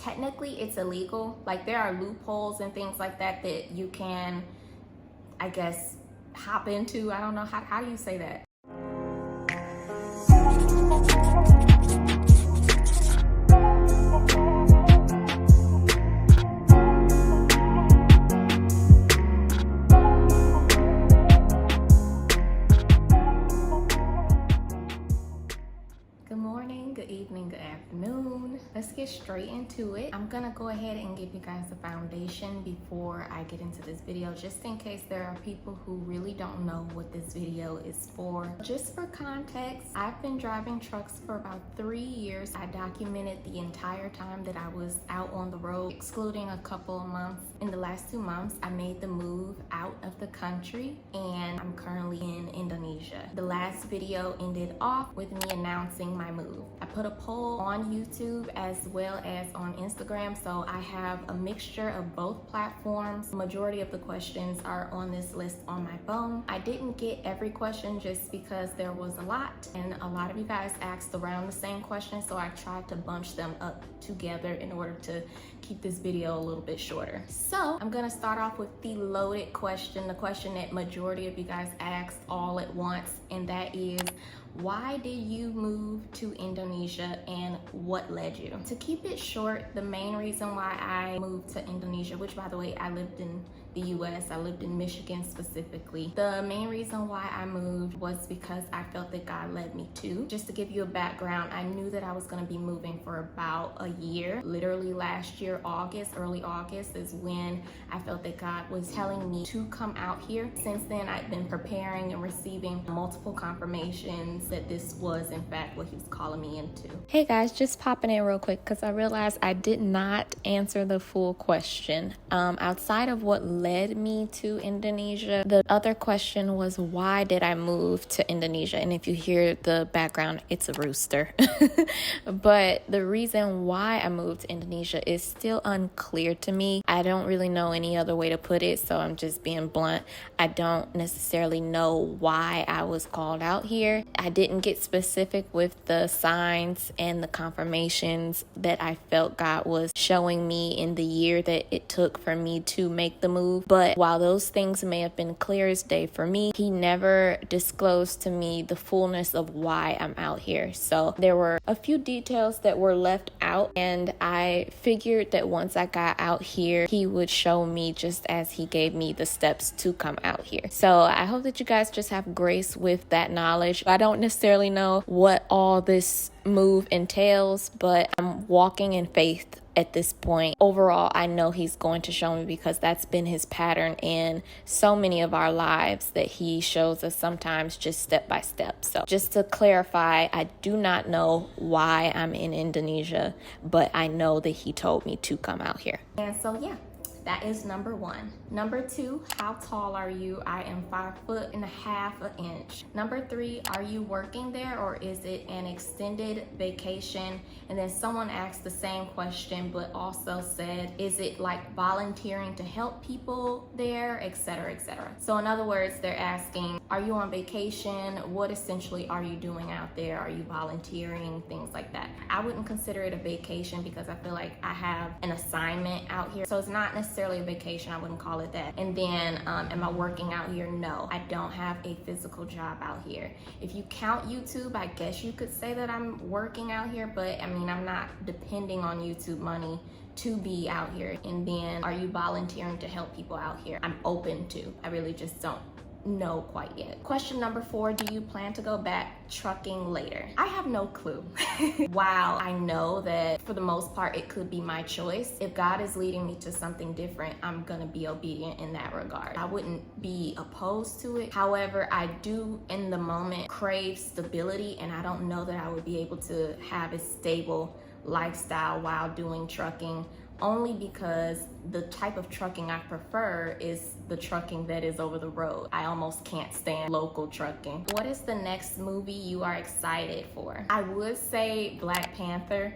technically it's illegal. Like there are loopholes and things like that that you can, I guess, hop into. I don't know, how do you say that? Good morning, good evening, good afternoon. Let's get straight into it. I'm gonna go ahead and give you guys a foundation before I get into this video, just in case there are people who really don't know what this video is for. Just for context, I've been driving trucks for about 3 years. I documented the entire time that I was out on the road, excluding a couple of months. In the last 2 months, I made the move out of the country and I'm currently in Indonesia. The last video ended off with me announcing my move. I put a poll on YouTube as well as on Instagram, so I have a mixture of both platforms. The majority of the questions are on this list on my phone. I didn't get every question just because there was a lot, and a lot of you guys asked around the same question, so I tried to bunch them up together in order to keep this video a little bit shorter. So I'm gonna start off with the loaded question, the question that majority of you guys asked all at once, and that is, why did you move to Indonesia and what led you? To keep it short, the main reason why I moved to Indonesia, which by the way, I lived in the US, I lived in Michigan specifically. The main reason why I moved was because I felt that God led me to. Just to give you a background, I knew that I was gonna be moving for about a year. Literally last year, August, early August is when I felt that God was telling me to come out here. Since then, I've been preparing and receiving multiple confirmations that this was in fact what he was calling me into. Hey guys, just popping in real quick because I realized I did not answer the full question. Outside of what led me to Indonesia, the other question was, why did I move to Indonesia? And if you hear the background, it's a rooster. But the reason why I moved to Indonesia is still unclear to me. I don't really know any other way to put it, so I'm just being blunt. I don't necessarily know why I was called out here. I didn't get specific with the signs and the confirmations that I felt God was showing me in the year that it took for me to make the move. But while those things may have been clear as day for me, he never disclosed to me the fullness of why I'm out here. So there were a few details that were left out, and I figured that once I got out here, he would show me just as he gave me the steps to come out here. So I hope that you guys just have grace with that knowledge. I don't necessarily know what all this move entails, but I'm walking in faith at this point. Overall, I know he's going to show me because that's been his pattern in so many of our lives, that he shows us sometimes just step by step. So just to clarify, I do not know why I'm in Indonesia, but I know that he told me to come out here. And so yeah, that is number one. Number two, how tall are you? I am 5'1.5 inches. Number three, are you working there or is it an extended vacation? And then someone asked the same question, but also said, is it like volunteering to help people there, etc., etc. So in other words, they're asking, are you on vacation? What essentially are you doing out there? Are you volunteering? Things like that. I wouldn't consider it a vacation because I feel like I have an assignment out here. So it's not necessarily a vacation. I wouldn't call it that. And then, am I working out here? No, I don't have a physical job out here. If you count YouTube, I guess you could say that I'm working out here, but I mean, I'm not depending on YouTube money to be out here. And then, are you volunteering to help people out here? I'm open to. I really just don't know quite yet. Question number four, do you plan to go back trucking later? I have no clue. While I know that for the most part it could be my choice, if God is leading me to something different, I'm gonna be obedient in that regard. I wouldn't be opposed to it. However, I do in the moment crave stability, and I don't know that I would be able to have a stable lifestyle while doing trucking, only because the type of trucking I prefer is the trucking that is over the road. I almost can't stand local trucking. What is the next movie you are excited for? I would say Black Panther,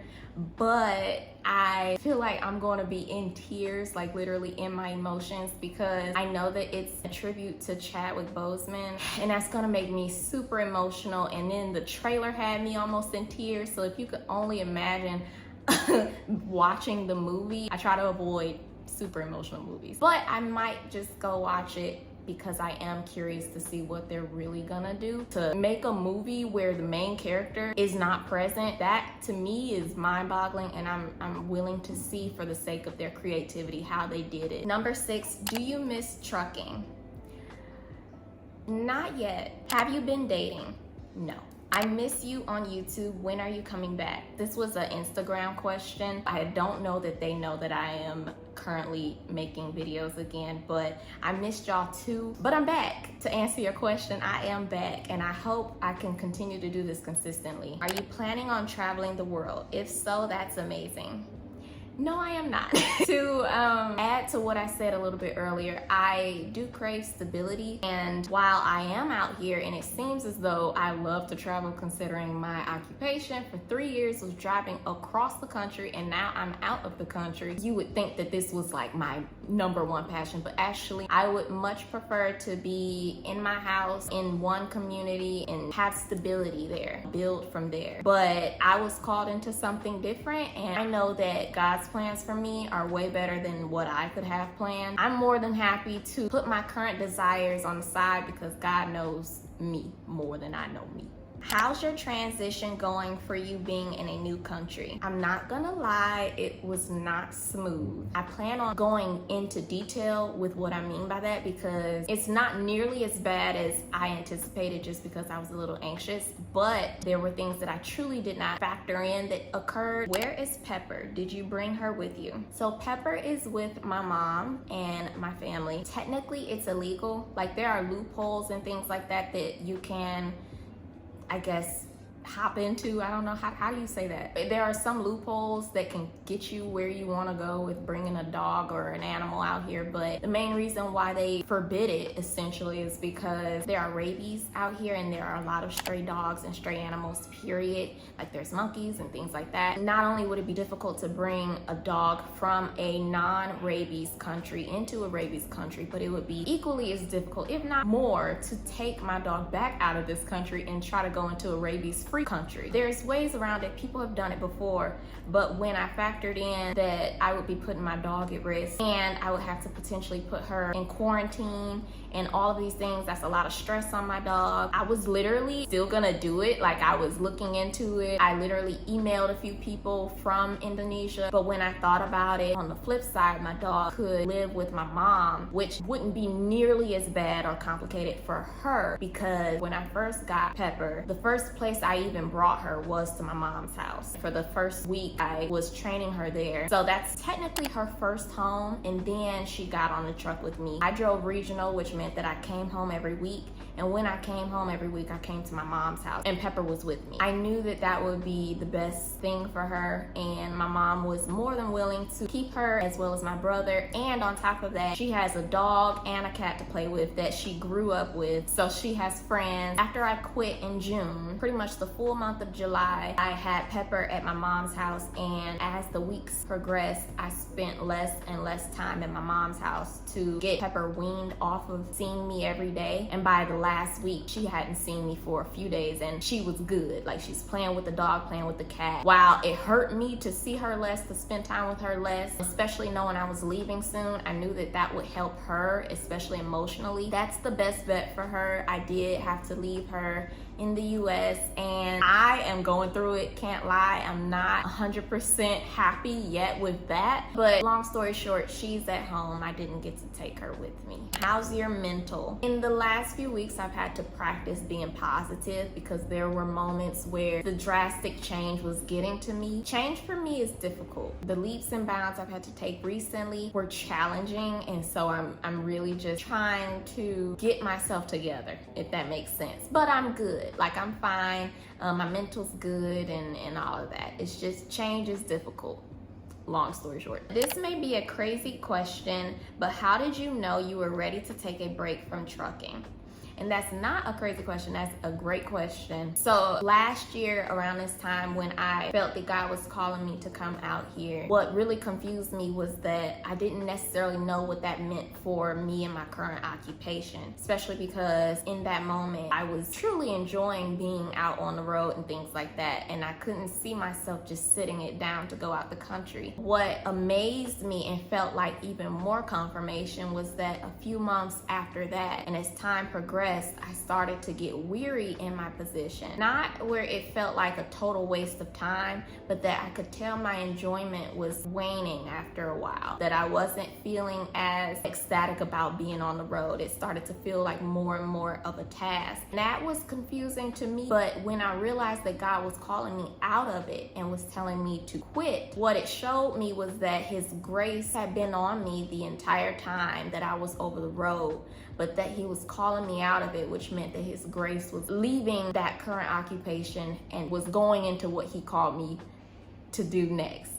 but I feel like I'm going to be in tears, like literally in my emotions, because I know that it's a tribute to Chadwick Boseman, and that's going to make me super emotional. And then the trailer had me almost in tears, so if you could only imagine watching the movie. I try to avoid super emotional movies, but I might just go watch it because I am curious to see what they're really gonna do. To make a movie where the main character is not present, that to me is mind-boggling, and I'm willing to see, for the sake of their creativity, how they did it. Number 6, do you miss trucking? Not yet. Have you been dating? No. I miss you on YouTube. When are you coming back? This was an Instagram question. I don't know that they know that I am currently making videos again, but I missed y'all too. But I'm back. To answer your question, I am back, and I hope I can continue to do this consistently. Are you planning on traveling the world? If so, that's amazing. No, I am not. To add to what I said a little bit earlier, I do crave stability, and while I am out here and it seems as though I love to travel, considering my occupation for 3 years was driving across the country, and now I'm out of the country, you would think that this was like my #1 passion, but actually I would much prefer to be in my house in one community and have stability there, build from there. But I was called into something different, and I know that God's plans for me are way better than what I could have planned. I'm more than happy to put my current desires on the side because God knows me more than I know me. How's your transition going for you being in a new country? I'm not gonna lie, it was not smooth. I plan on going into detail with what I mean by that because it's not nearly as bad as I anticipated, just because I was a little anxious, but there were things that I truly did not factor in that occurred. Where is Pepper? Did you bring her with you? So Pepper is with my mom and my family. Technically it's illegal. Like, there are loopholes and things like that that you can, I guess, hop into. I don't know, how do you say that? There are some loopholes that can get you where you want to go with bringing a dog or an animal out here, but the main reason why they forbid it essentially is because there are rabies out here, and there are a lot of stray dogs and stray animals, period. Like, there's monkeys and things like that. Not only would it be difficult to bring a dog from a non-rabies country into a rabies country, but it would be equally as difficult, if not more, to take my dog back out of this country and try to go into a rabies-free country. There's ways around it. People have done it before, but when I factored in that I would be putting my dog at risk and I would have to potentially put her in quarantine and all of these things, that's a lot of stress on my dog. I was literally still gonna do it. Like, I was looking into it. I literally emailed a few people from Indonesia, but when I thought about it, on the flip side, my dog could live with my mom, which wouldn't be nearly as bad or complicated for her, because when I first got Pepper, the first place I even brought her was to my mom's house. For the first week, I was training her there. So that's technically her first home, and then she got on the truck with me. I drove regional, which meant that I came home every week, and when I came home every week, I came to my mom's house, and Pepper was with me. I knew that that would be the best thing for her, and my mom was more than willing to keep her, as well as my brother, and on top of that, she has a dog and a cat to play with that she grew up with, so she has friends. After I quit in June, pretty much the full month of July, I had Pepper at my mom's house, and as the weeks progressed, I spent less and less time at my mom's house to get Pepper weaned off of seeing me every day. And by the last week, she hadn't seen me for a few days, and she was good. Like, she's playing with the dog, playing with the cat. While it hurt me to see her less, to spend time with her less, especially knowing I was leaving soon, I knew that that would help her, especially emotionally. That's the best bet for her. I did have to leave her in the US, and I am going through it, can't lie. I'm not 100% happy yet with that, but long story short, she's at home. I didn't get to take her with me. How's your mental? In the last few weeks, I've had to practice being positive because there were moments where the drastic change was getting to me. Change for me is difficult. The leaps and bounds I've had to take recently were challenging, and so I'm really just trying to get myself together, if that makes sense. But I'm good. Like, I'm fine. My mental's good and all of that. It's just change is difficult. Long story short. This may be a crazy question, but how did you know you were ready to take a break from trucking? And that's not a crazy question, that's a great question. So last year around this time, when I felt that God was calling me to come out here, what really confused me was that I didn't necessarily know what that meant for me and my current occupation, especially because in that moment I was truly enjoying being out on the road and things like that, and I couldn't see myself just sitting it down to go out the country. What amazed me and felt like even more confirmation was that a few months after that, and as time progressed, I started to get weary in my position. Not where it felt like a total waste of time, but that I could tell my enjoyment was waning after a while, that I wasn't feeling as ecstatic about being on the road. It started to feel like more and more of a task. And that was confusing to me, but when I realized that God was calling me out of it and was telling me to quit, what it showed me was that His grace had been on me the entire time that I was over the road, but that He was calling me out of it, which meant that His grace was leaving that current occupation and was going into what He called me to do next.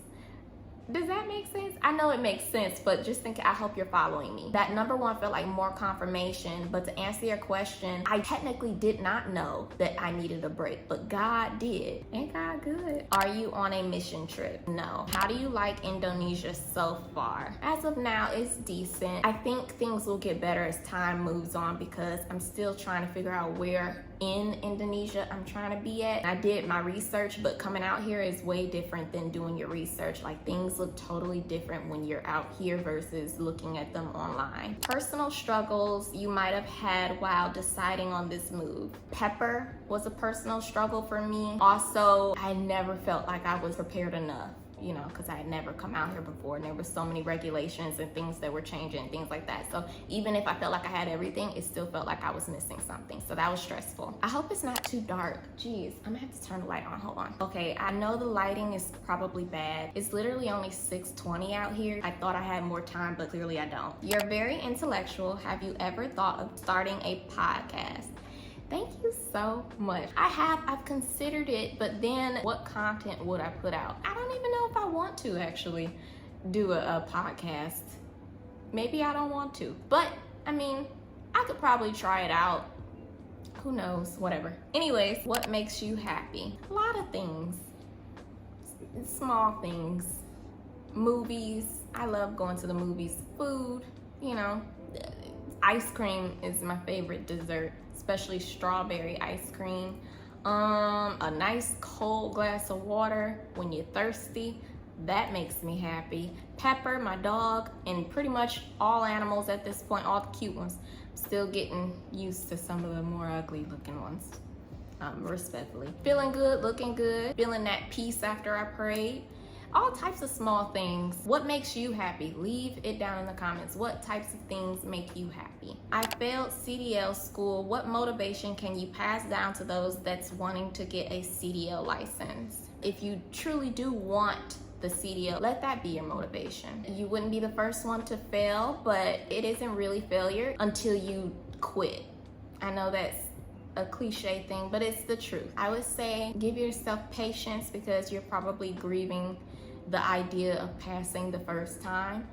Does that make sense? I know it makes sense, but just think, I hope you're following me. That number one felt like more confirmation, but to answer your question, I technically did not know that I needed a break, but God did. Ain't God good? Are you on a mission trip? No. How do you like Indonesia so far? As of now, it's decent. I think things will get better as time moves on because I'm still trying to figure out where in Indonesia I'm trying to be at. I did my research, but coming out here is way different than doing your research. Like, things look totally different when you're out here versus looking at them online. Personal struggles you might have had while deciding on this move. Pepper was a personal struggle for me. Also, I never felt like I was prepared enough, you know, because I had never come out here before, and there were so many regulations and things that were changing and things like that. So even if I felt like I had everything, it still felt like I was missing something. So that was stressful. I hope it's not too dark. Jeez, I'm gonna have to turn the light on. Hold on. Okay, I know the lighting is probably bad. It's literally only 6:20 out here. I thought I had more time, but clearly I don't. You're very intellectual. Have you ever thought of starting a podcast? Thank you so much. I've considered it, but then what content would I put out? I don't even know if I want to actually do a podcast. Maybe I don't want to, but I mean, I could probably try it out. Who knows, whatever. Anyways, what makes you happy? A lot of things, small things. Movies, I love going to the movies. Food, you know, ice cream is my favorite dessert, especially strawberry ice cream. A nice cold glass of water when you're thirsty, that makes me happy. Pepper, my dog, and pretty much all animals at this point, all the cute ones. I'm still getting used to some of the more ugly looking ones, respectfully. Feeling good, looking good, feeling that peace after I prayed. All types of small things. What makes you happy? Leave it down in the comments. What types of things make you happy? I failed CDL school. What motivation can you pass down to those that's wanting to get a CDL license? If you truly do want the CDL, let that be your motivation. You wouldn't be the first one to fail, but it isn't really failure until you quit. I know that's a cliche thing, but it's the truth. I would say give yourself patience because you're probably grieving the idea of passing the first time,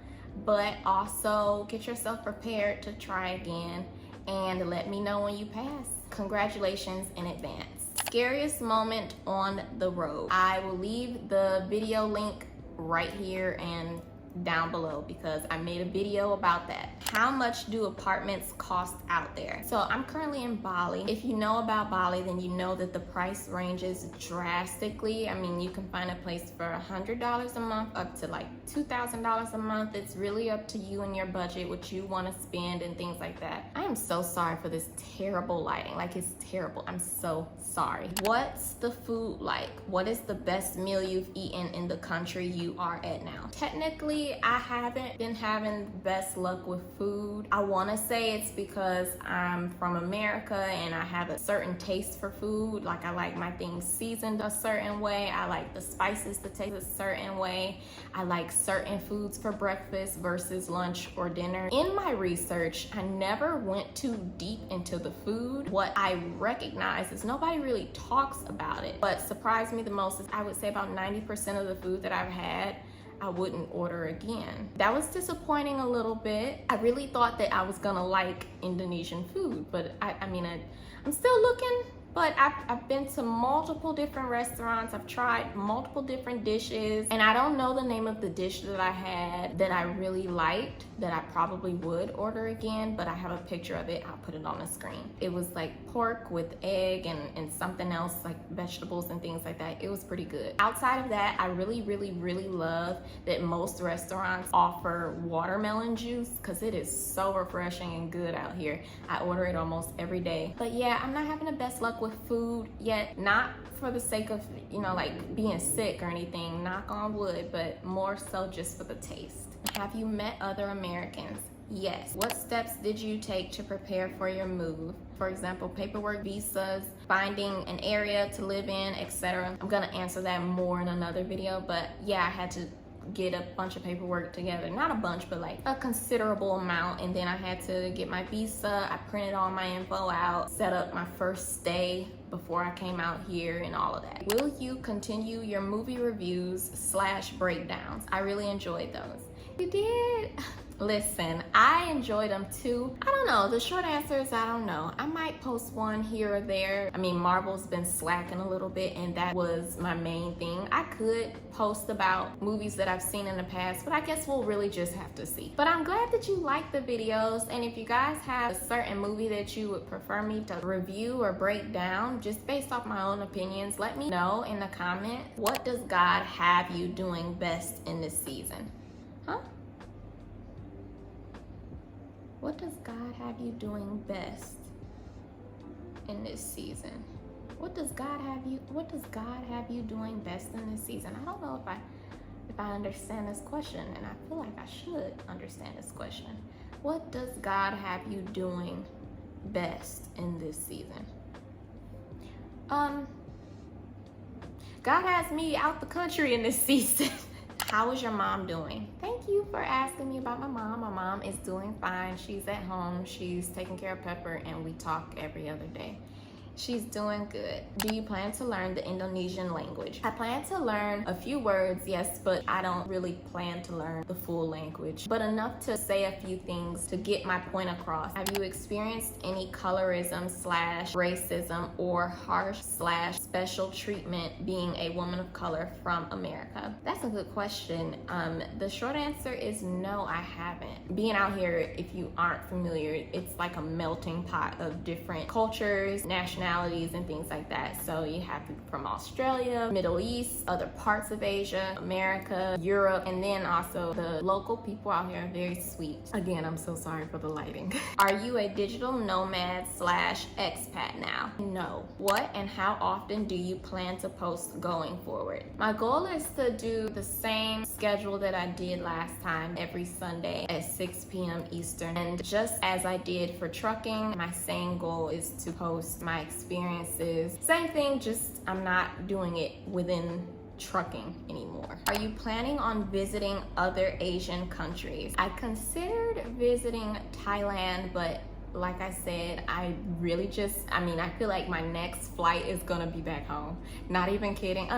but also get yourself prepared to try again and let me know when you pass. Congratulations in advance. Scariest moment on the road. I will leave the video link right here and down below because I made a video about that. How much do apartments cost out there? So I'm currently in Bali. If you know about Bali, then you know that the price ranges drastically. I mean, you can find a place for $100 a month up to like $2,000 a month. It's really up to you and your budget, what you want to spend and things like that. I am so sorry for this terrible lighting. Like, it's terrible. I'm so sorry. What's the food like? What is the best meal you've eaten in the country you are at now? Technically, I haven't been having the best luck with food. I want to say it's because I'm from America and I have a certain taste for food. Like, I like my things seasoned a certain way. I like the spices to taste a certain way. I like certain foods for breakfast versus lunch or dinner. In my research, I never went too deep into the food. What I recognize is nobody really talks about it. What surprised me the most is I would say about 90% of the food that I've had I wouldn't order again. That was disappointing a little bit. I really thought that I was gonna like Indonesian food, but I'm still looking. But I've been to multiple different restaurants. I've tried multiple different dishes, and I don't know the name of the dish that I had that I really liked that I probably would order again, but I have a picture of it. I'll put it on the screen. It was like pork with egg and something else, like vegetables and things like that. It was pretty good. Outside of that, I really love that most restaurants offer watermelon juice because it is so refreshing and good out here. I order it almost every day. But yeah, I'm not having the best luck with food yet, not for the sake of, you know, like being sick or anything, knock on wood, but more so just for the taste. Have you met other Americans? Yes. What steps did you take to prepare for your move? For example, paperwork, visas, finding an area to live in, etc. I'm gonna answer that more in another video, but yeah, I had to get a bunch of paperwork together. Not a bunch, but like a considerable amount. And then I had to get my visa. I printed all my info out, set up my first stay before I came out here and all of that. Will you continue your movie reviews / breakdowns? I really enjoyed those. You did? Listen, I enjoyed them too. I don't know. The short answer is I don't know. I might post one here or there. I mean, Marvel's been slacking a little bit, and that was my main thing. I could post about movies that I've seen in the past, but I guess we'll really just have to see. But I'm glad that you like the videos, and if you guys have a certain movie that you would prefer me to review or break down, just based off my own opinions, let me know in the comments. What does God have you doing best in this season? Huh? What does God have you doing best in this season? What does God have you doing best in this season? I don't know if I understand this question, and I feel like I should understand this question. What does God have you doing best in this season? God has me out the country in this season. How is your mom doing? Thank you for asking me about my mom. My mom is doing fine. She's at home. She's taking care of Pepper, and we talk every other day. She's doing good. Do you plan to learn the Indonesian language? I plan to learn a few words, yes, but I don't really plan to learn the full language, but enough to say a few things to get my point across. Have you experienced any colorism / racism or harsh / special treatment being a woman of color from America? That's a good question. The short answer is no, I haven't. Being out here, if you aren't familiar, it's like a melting pot of different cultures, nationalities, and things like that. So you have people from Australia, Middle East, other parts of Asia, America, Europe, and then also the local people out here are very sweet. Again, I'm so sorry for the lighting. Are you a digital nomad / expat now? No. What and how often do you plan to post going forward? My goal is to do the same schedule that I did last time, every Sunday at 6 p.m. Eastern. And just as I did for trucking, my same goal is to post my experiences. Same thing, just I'm not doing it within trucking anymore. Are you planning on visiting other Asian countries? I considered visiting Thailand, but like I said, I feel like my next flight is gonna be back home. Not even kidding.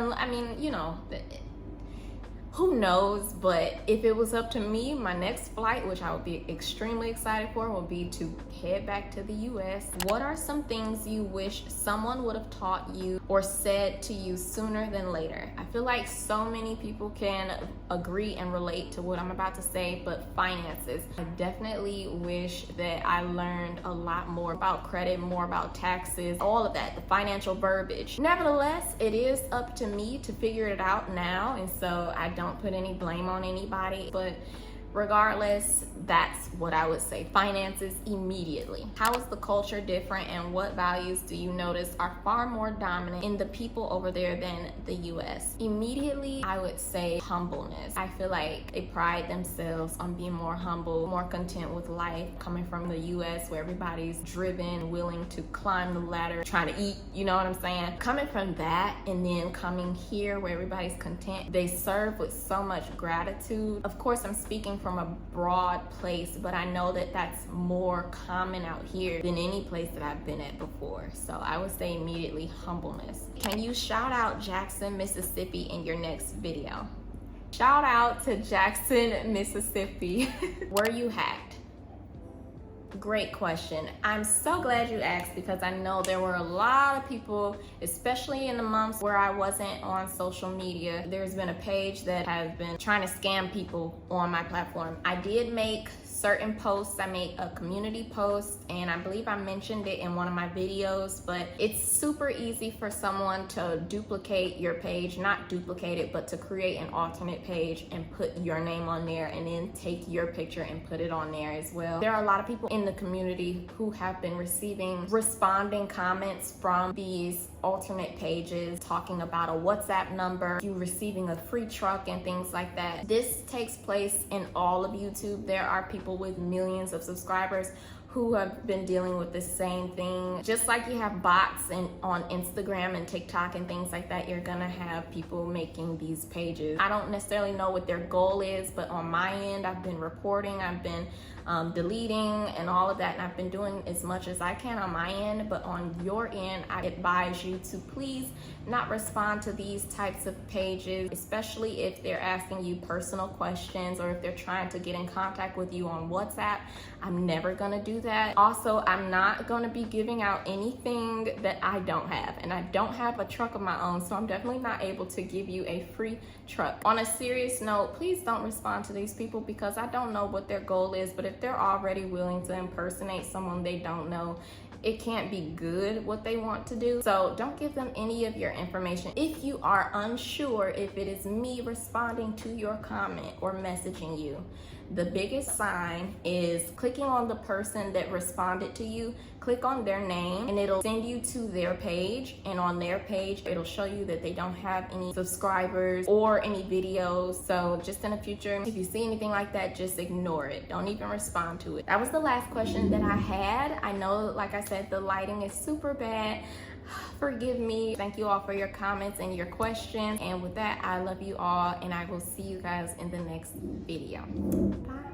Who knows, but if it was up to me, my next flight, which I would be extremely excited for, would be to head back to the US. What are some things you wish someone would have taught you or said to you sooner than later? I feel like so many people can agree and relate to what I'm about to say, but finances. I definitely wish that I learned a lot more about credit, more about taxes, all of that, the financial verbiage. Nevertheless, it is up to me to figure it out now, and so I don't put any blame on anybody, but regardless, that's what I would say. Finances immediately. How is the culture different, and what values do you notice are far more dominant in the people over there than the US? Immediately, I would say humbleness. I feel like they pride themselves on being more humble, more content with life, coming from the US where everybody's driven, willing to climb the ladder, trying to eat, you know what I'm saying? Coming from that and then coming here where everybody's content, they serve with so much gratitude. Of course, I'm speaking from a broad place, but I know that that's more common out here than any place that I've been at before. So I would say immediately humbleness. Can you shout out Jackson, Mississippi in your next video? Shout out to Jackson, Mississippi. Were you hacked? Great question. I'm so glad you asked because I know there were a lot of people, especially in the months where I wasn't on social media. There's been a page that has been trying to scam people on my platform. I did make certain posts. I made a community post and I believe I mentioned it in one of my videos, but it's super easy for someone to duplicate your page, not duplicate it, but to create an alternate page and put your name on there and then take your picture and put it on there as well. There are a lot of people in the community who have been responding comments from these alternate pages talking about a WhatsApp number, you receiving a free truck and things like that. This takes place in all of YouTube. There are people with millions of subscribers who have been dealing with the same thing. Just like you have bots on Instagram and TikTok and things like that, you're gonna have people making these pages. I don't necessarily know what their goal is, but on my end, I've been reporting, I've been deleting and all of that, and I've been doing as much as I can on my end. But on your end, I advise you to please not respond to these types of pages, especially if they're asking you personal questions or if they're trying to get in contact with you on WhatsApp. I'm never gonna do that. Also, I'm not gonna be giving out anything that I don't have, and I don't have a truck of my own, so I'm definitely not able to give you a free truck. On a serious note, please don't respond to these people because I don't know what their goal is, but if they're already willing to impersonate someone they don't know, it can't be good what they want to do. So don't give them any of your information. If you are unsure if it is me responding to your comment or messaging you, the biggest sign is clicking on the person that responded to you. Click on their name and it'll send you to their page, and on their page it'll show you that they don't have any subscribers or any videos. So just in the future, if you see anything like that, just ignore it. Don't even respond to it. That was the last question that I had. I know, like I said, the lighting is super bad. Forgive me. Thank you all for your comments and your questions. And with that, I love you all and I will see you guys in the next video. Bye.